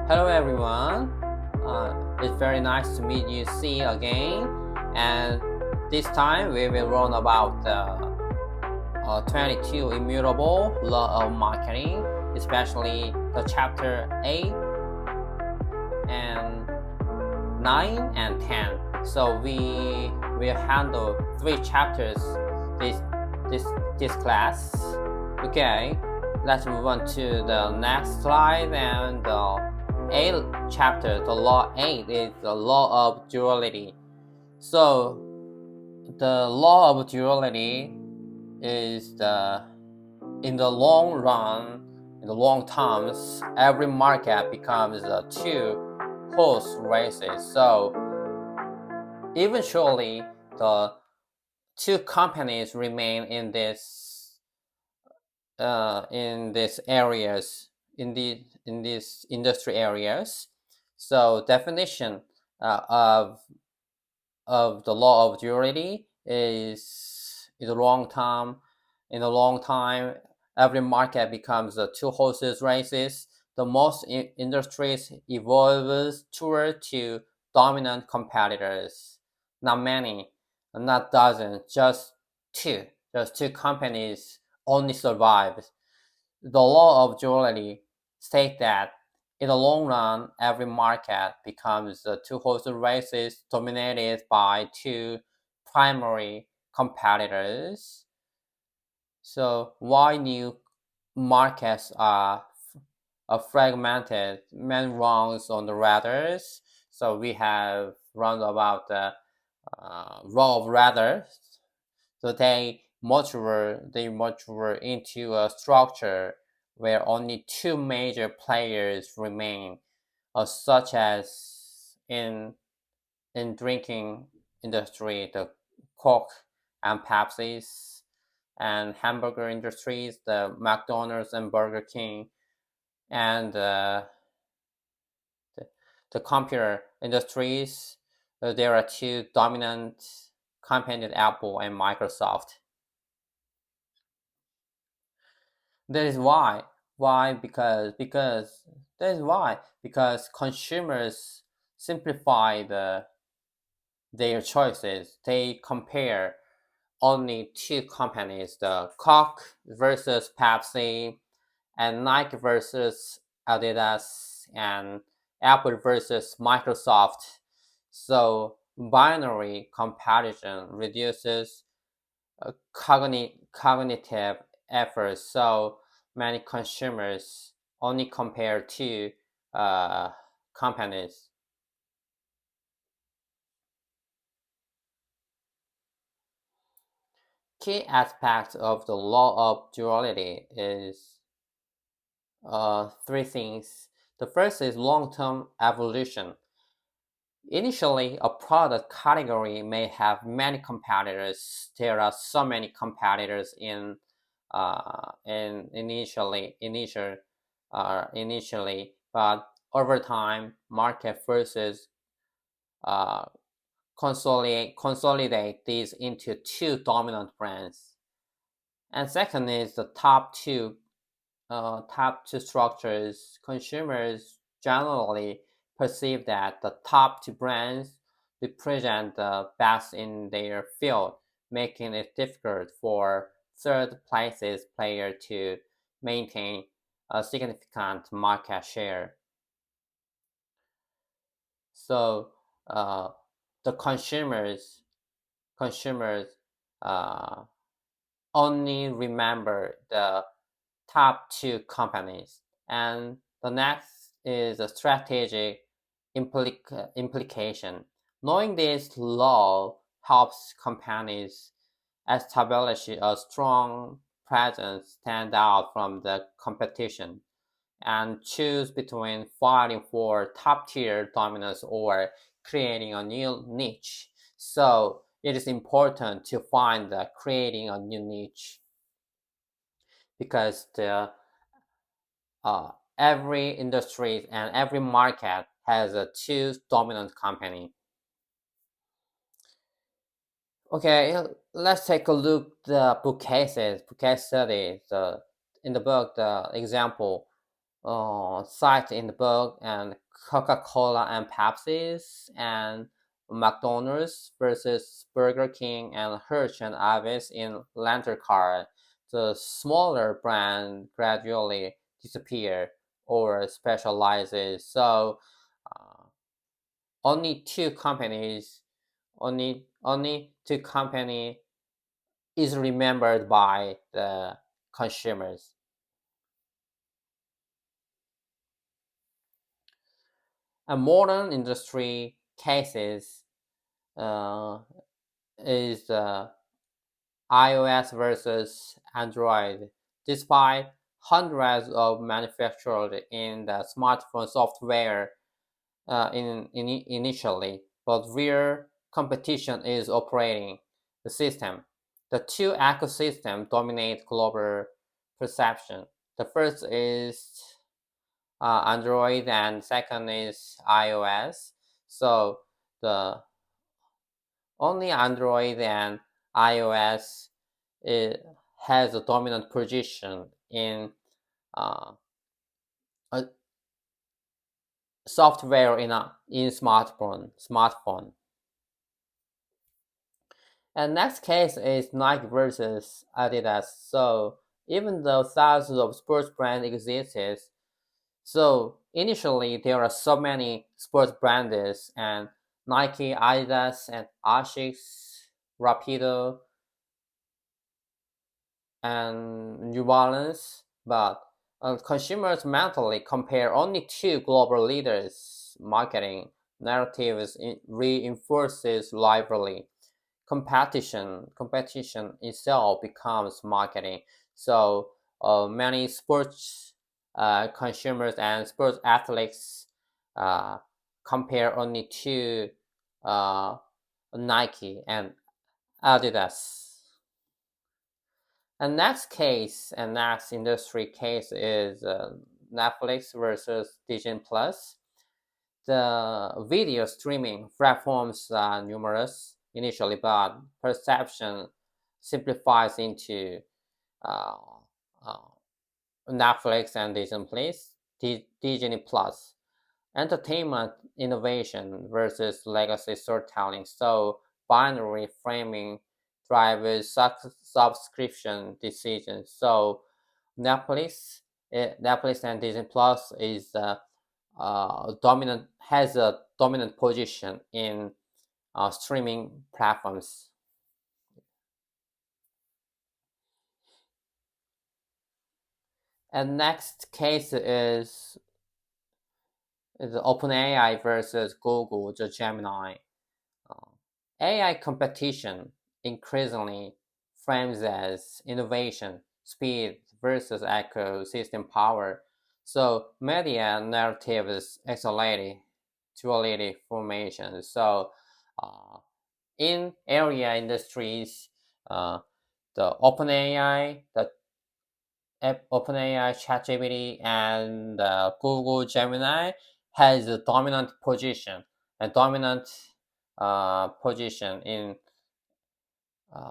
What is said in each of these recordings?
Hello everyone. It's very nice to meet you see again. And this time we will learn about the 22 immutable law of marketing, especially the chapter 8 and 9 and 10. So we will handle three chapters this this this class. Okay, let's move on to the next slide and the eighth chapter. The law 8 is the law of duality. So the law of duality is the in the long run, in the long terms, every market becomes a two horse races. So eventually, the two companies remain in these areas in these industry areas. So definition of the law of duality is in the long term. In a long time, every market becomes a two horses races. The most industries evolves toward two dominant competitors. Not many, not dozens, just two. Just two companies only survive. The law of duality states that in the long run, every market becomes two-horse races dominated by two primary competitors. So why new markets are fragmented, main runs on the radders. So we have run about the row of radders. So they mature into a structure where only two major players remain, such as in drinking industry, the Coke and Pepsi's, and hamburger industries, the McDonald's and Burger King, and the, the computer industries. There are two dominant companies, Apple and Microsoft. That is why. Why? Because that is why. Because consumers simplify their choices. They compare only two companies: the Coke versus Pepsi, and Nike versus Adidas, and Apple versus Microsoft. So binary comparison reduces cognitive effort. So many consumers only compare two uh, companies. Key aspects of the law of duality is three things. The first is long-term evolution. Initially, a product category may have many competitors. There are so many competitors in initially, but over time, market forces uh, consolidate these into two dominant brands. And second is the top two structures. Consumers generally perceive that the top two brands represent the best in their field, making it difficult for third places player to maintain a significant market share. So uh, the consumers uh, only remember the top two companies. And the next is a strategic implication. Knowing this law helps companies establish a strong presence, stand out from the competition, and choose between fighting for top tier dominance or creating a new niche. So it is important to find creating a new niche because the uh, every industry and every market has a two dominant company. Okay, let's take a look the book cases, book case studies. In the book, the example. cite in the book, and Coca-Cola and Pepsi's, and McDonald's versus Burger King, and Hirsch and Avis in Lantern car. The smaller brand gradually disappear or specializes. So uh, only two companies, only two company is remembered by the consumers. A modern industry cases uh, is iOS versus Android. Despite hundreds of manufacturers in the smartphone software initially, but real competition is operating the system. The two ecosystems dominate global perception. The first is Android, and second is iOS. So the only Android and iOS it has a dominant position in uh, a software in smartphone. And next case is Nike versus Adidas. So even though thousands of sports brands exist, so initially there are so many sports brands and Nike, Adidas, and Asics, Rapido, and New Balance, but consumers mentally compare only two global leaders. Marketing narratives reinforces rivalry. Competition itself becomes marketing. So many sports consumers and sports athletes uh, compare only to uh, Nike and Adidas. And next industry case is Netflix versus Disney Plus. The video streaming platforms are numerous initially, but perception simplifies into uh, uh, Netflix and Disney Plus. Entertainment innovation versus legacy storytelling. So binary framing drives subscription decisions. So Netflix, Netflix and Disney Plus is dominant has a dominant position in streaming platforms. And next case is OpenAI versus Google, the Gemini. Uh, AI competition increasingly frames as innovation, speed versus ecosystem power. So media narratives accelerate duality formation. So uh, in area industries, uh, the OpenAI, ChatGPT, and Google Gemini has a dominant position, a dominant position uh,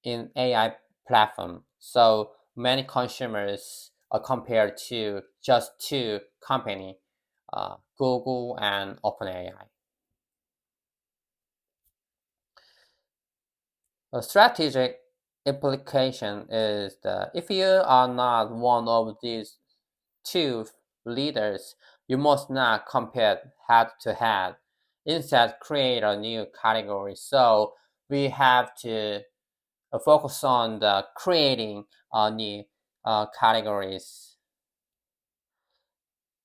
in AI platform. So many consumers are compared to just two company, Google and OpenAI. A strategic implication is that if you are not one of these two leaders, you must not compete head to head. Instead, create a new category. So we have to focus on the creating new categories.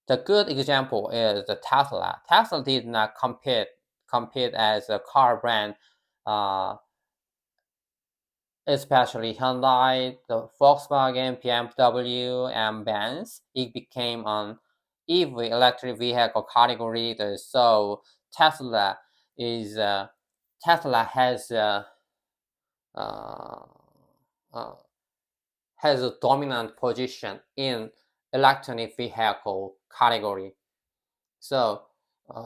The good example is the Tesla. Tesla did not compete as a car brand, uh, especially Hyundai, the Volkswagen, BMW, and Benz. It became an EV electric vehicle category leader. So Tesla is Tesla uh, uh, has a dominant position in electronic vehicle category. So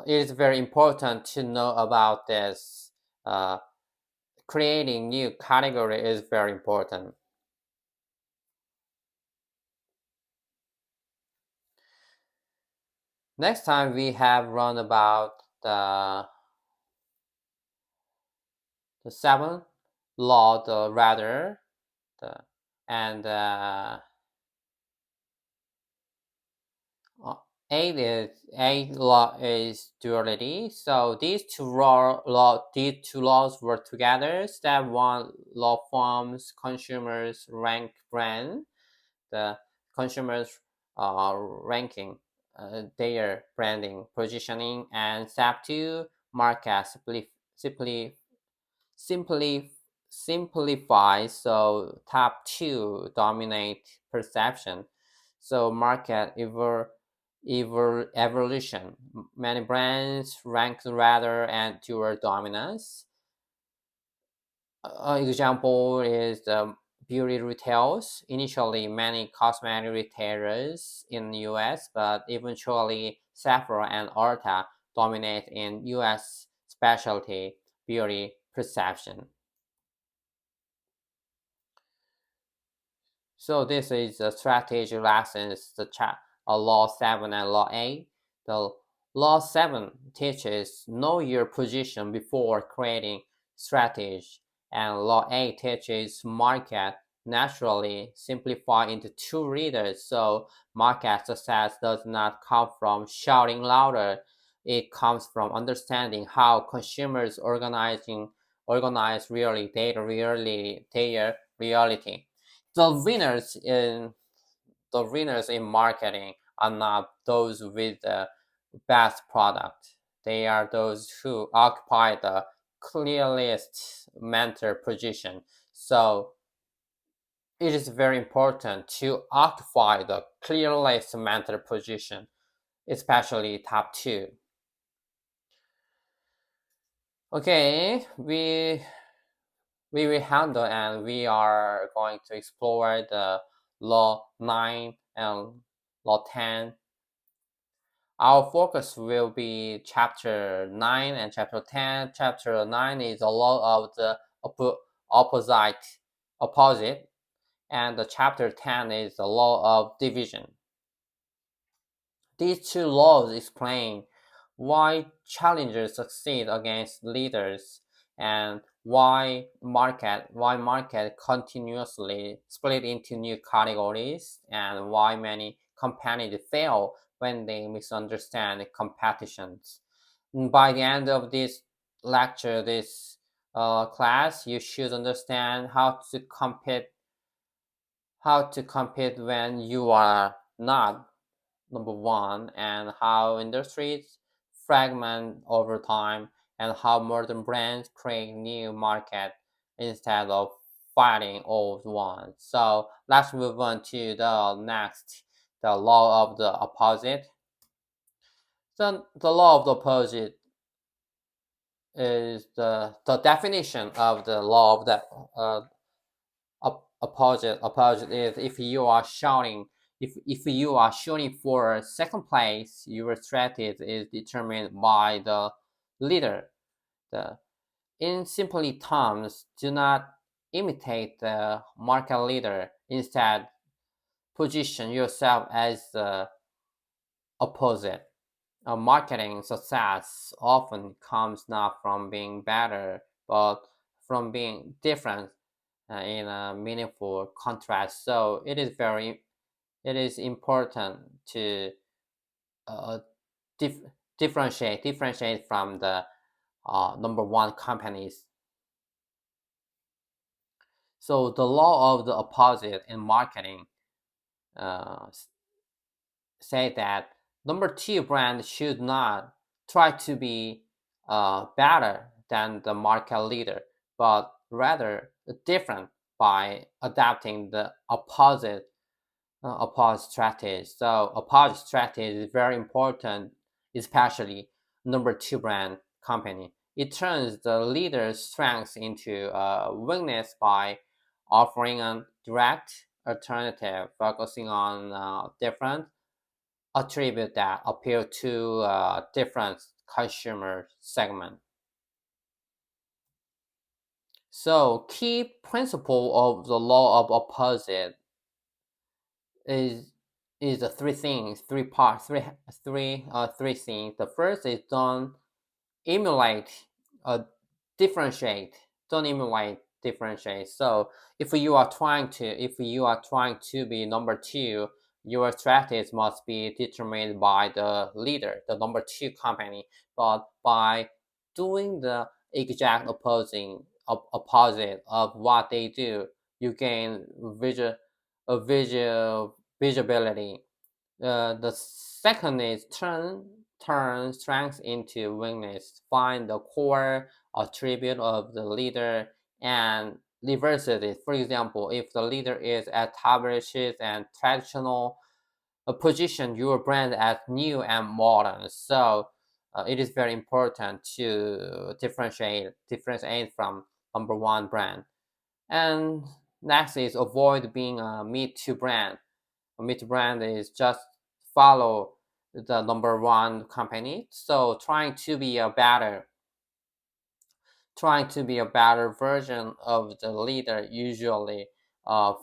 it is very important to know about this. Creating new category is very important. Next time we have run about the seventh law, the rather, the and uh, eight law is duality. So these two laws work together. Step one law forms consumers rank brand. The consumers ranking their branding positioning, and step two market simply simply simplify. So top two dominate perception. So market evolution. Many brands rank rather and dual dominance. Example is the beauty retails. Initially, many cosmetic retailers in the US, but eventually Sephora and Ulta dominate in US specialty beauty perception. So this is the strategy lessons, law 7 and law 8. The law 7 teaches know your position before creating strategy, and law 8 teaches market naturally simplify into two readers. So market success does not come from shouting louder. It comes from understanding how consumers organize really their reality. the winners in the winners in marketing are not those with the best product. They are those who occupy the clearest mentor position. So it is very important to occupy the clearest mentor position, especially top two. Okay, we will handle and we are going to explore the law 9 and law 10. Our focus will be chapter 9 and chapter 10. Chapter 9 is the law of the opposite, and the chapter 10 is the law of division. These two laws explain why challengers succeed against leaders, and why market continuously split into new categories, and why many companies fail when they misunderstand competitions. By the end of this lecture, this class, you should understand how to compete when you are not number one, and how industries fragment over time, and how modern brands create new market instead of fighting old ones. So let's move on to the next, the law of the opposite. The law of the opposite is the definition of the law of the uh, opposite is if you are shooting for second place, your strategy is determined by the leader. The In simply terms, do not imitate the market leader. Instead, position yourself as the opposite. Marketing success often comes not from being better, but from being different in a meaningful contrast. So it is important to uh, dif- differentiate from the number one companies. So the law of the opposite in marketing uh, say that number two brand should not try to be better than the market leader, but rather different by adapting the opposite strategy. So opposite strategy is very important, especially number two brand company. It turns the leader's strengths into a weakness by offering a direct alternative, focusing on different attribute that appeal to different consumer segment. So key principle of the law of opposite is is the three things, three parts, three things. The first is don't emulate, uh, differentiate. Don't emulate, differentiate. So if you are trying to be number two, your strategy must be determined by the leader, the number two company. But by doing the exact opposite of what they do, you gain visibility. The second is turn strength into weakness. Find the core attribute of the leader and reverse it. For example, if the leader is established and traditional, position your brand as new and modern. So it is very important to differentiate from number one brand. And next is avoid being a me too brand. A me too brand is just follow the number one company. So trying to be a better version of the leader usually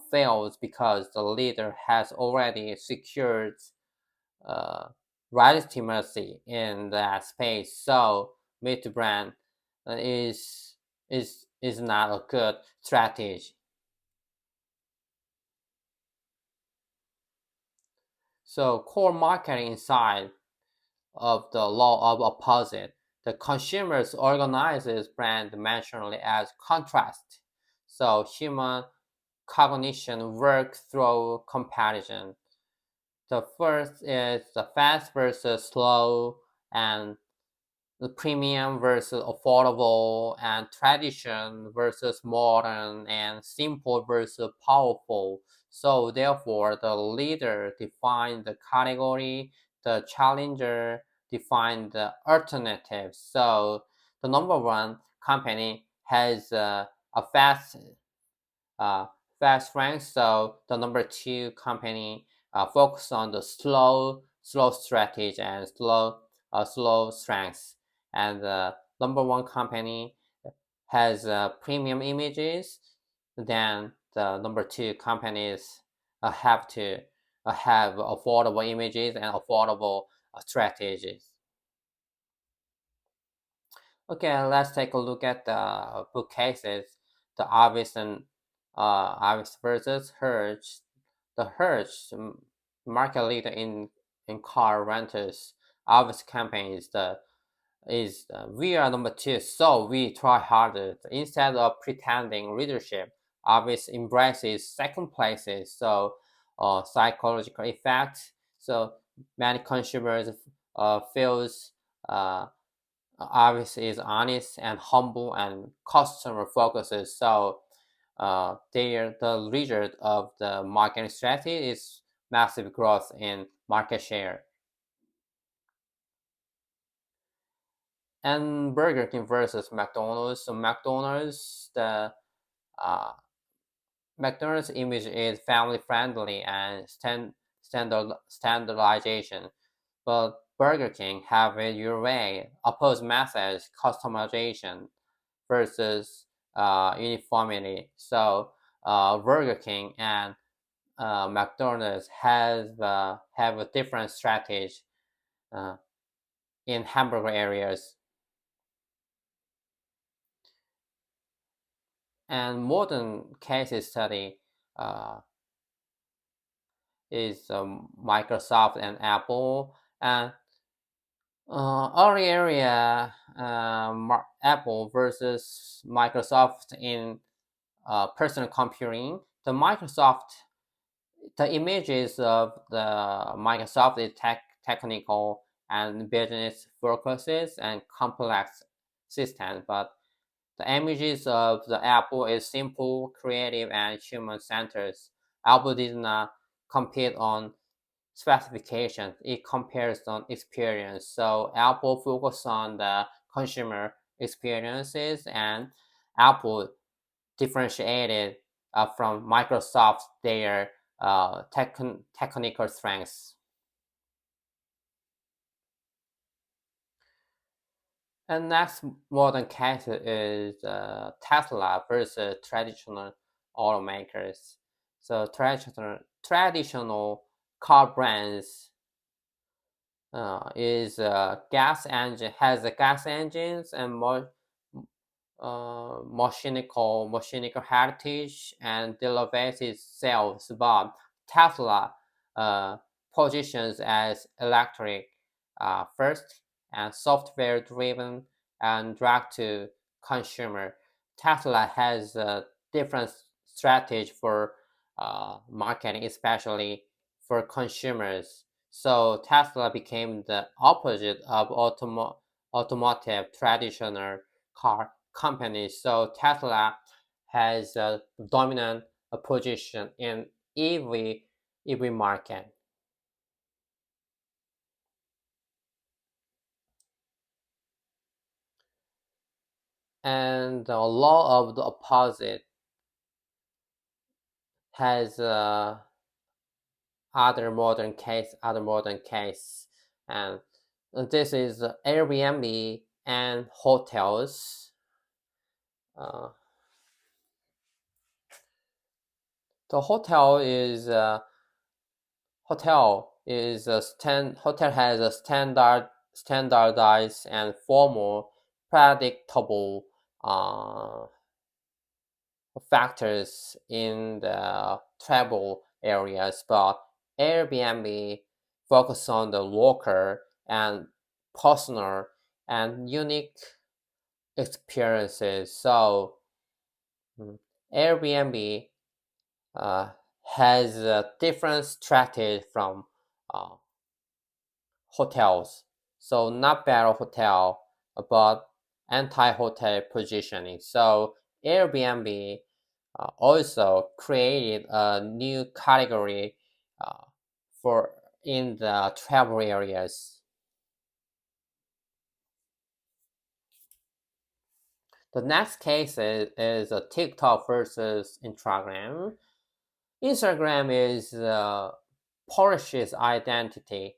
fails because the leader has already secured uh, legitimacy in that space. So me too brand is not a good strategy. So core marketing inside of the law of opposite. The consumers organizes brand mentionally as contrast. So human cognition works through comparison. The first is the fast versus slow, and the premium versus affordable, and tradition versus modern, and simple versus powerful. So therefore the leader defines the category, the challenger defines the alternative. So the number one company has a uh, fast rank. So the number two company focus on the slow strategy and slow strengths. And the number one company has premium images. Then the number two companies have to have affordable images and affordable strategies. Okay, let's take a look at the book cases. The Avis versus Hertz. The Hertz market leader in car rentals. Avis campaign is we are number two, so we try harder. Instead of pretending leadership, Avis embraces second places. So psychological effect. So many consumers feels. Avis is honest and humble and customer focuses. So the result of the marketing strategy is massive growth in market share. And Burger King versus McDonald's. So uh, McDonald's image is family friendly and standardization, but Burger King have it your way. Oppose methods, customization versus uniformity. So Burger King and McDonald's have a different strategy uh, in hamburger areas. And modern case study uh, is Microsoft and Apple. And early area Apple versus Microsoft in personal computing. The images of the Microsoft is technical and business focuses and complex systems, but the images of the Apple is simple, creative, and human-centered. Apple did not compete on specifications; it compares on experience. So Apple focused on the consumer experiences, and Apple differentiated from Microsoft their technical strengths. And next modern case is Tesla versus traditional automakers. So traditional car brands is gas engine has a gas engines and mechanical heritage and elevates itself, but Tesla uh, positions as electric first and software driven and direct to consumer. Tesla has a different strategy for marketing, especially for consumers. So Tesla became the opposite of automotive traditional car companies. So Tesla has a dominant position in EV market. And the law of the opposite has other modern case, and this is Airbnb and hotels. Uh, the hotel has a standardized and formal, predictable uh, factors in the travel areas, but Airbnb focus on the local and personal and unique experiences. So mm, Airbnb uh, has a different strategy from uh, hotels. So not better hotel, but anti-hotel positioning. So Airbnb also created a new category uh, for in the travel areas. The next case is a TikTok versus Instagram. Instagram is Porsche's identity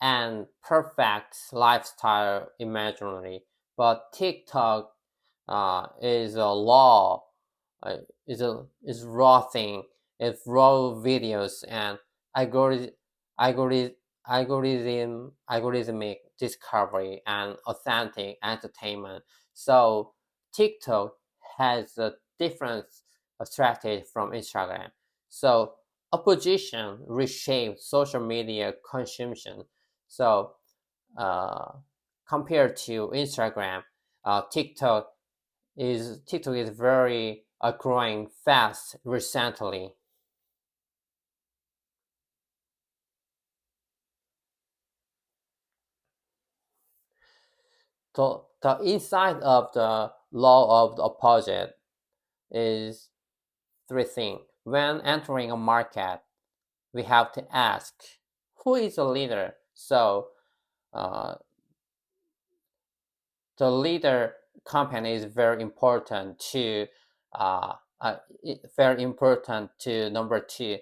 and perfect lifestyle imaginary, but TikTok is a law, uh, is raw thing. It's raw videos and algorithm, algorithm, algorithmic discovery and authentic entertainment. So TikTok has a different strategy from Instagram. So opposition reshaped social media consumption. So uh, compared to Instagram, TikTok is very growing fast recently. So the inside of the law of the opposite is three things. When entering a market, we have to ask, who is the leader? So uh, the leader company is very important to uh, very important to number two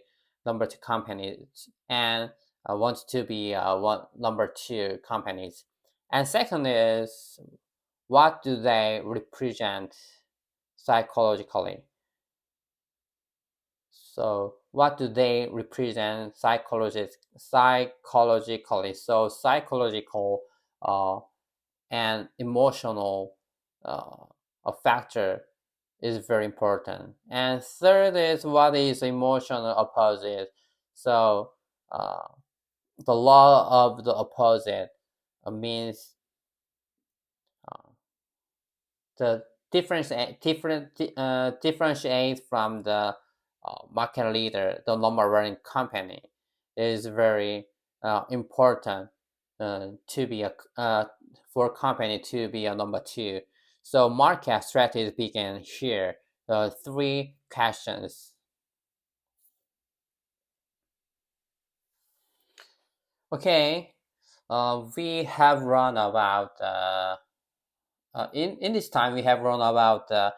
companies and wants to be one number two companies. And second is, what do they represent psychologically? So what do they represent psychologically? So psychological and emotional uh, a factor is very important. And third is, what is emotional opposite? So uh, the law of the opposite means uh, the differentiate from the market leader, the number one company, is very important to be a for a company to be a number two. So market strategies begin here. Three questions. Okay, we have run about in this time we have run about uh,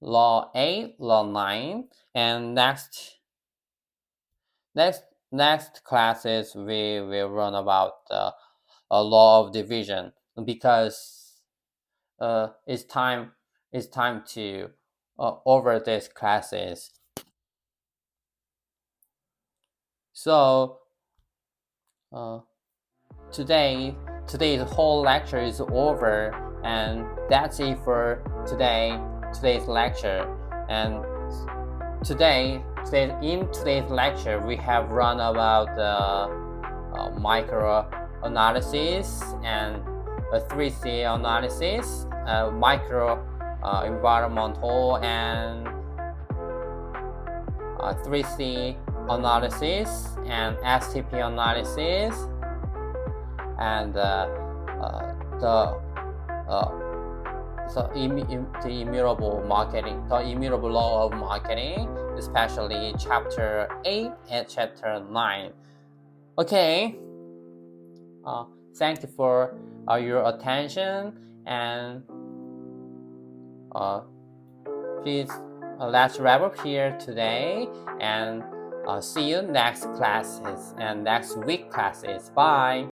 law 8, law 9, and next next classes we will run about a law of division, because it's time to over these classes. So uh, today today's whole lecture is over, and that's it for today's lecture. And in today's lecture we have run about micro analysis and a 3C analysis, micro environmental and 3C analysis and STP analysis, and the immutable marketing, the immutable law of marketing, especially chapter 8 and chapter 9. Okay, thank you for your attention, and please let's wrap up here today, and see you next classes and next week classes. Bye.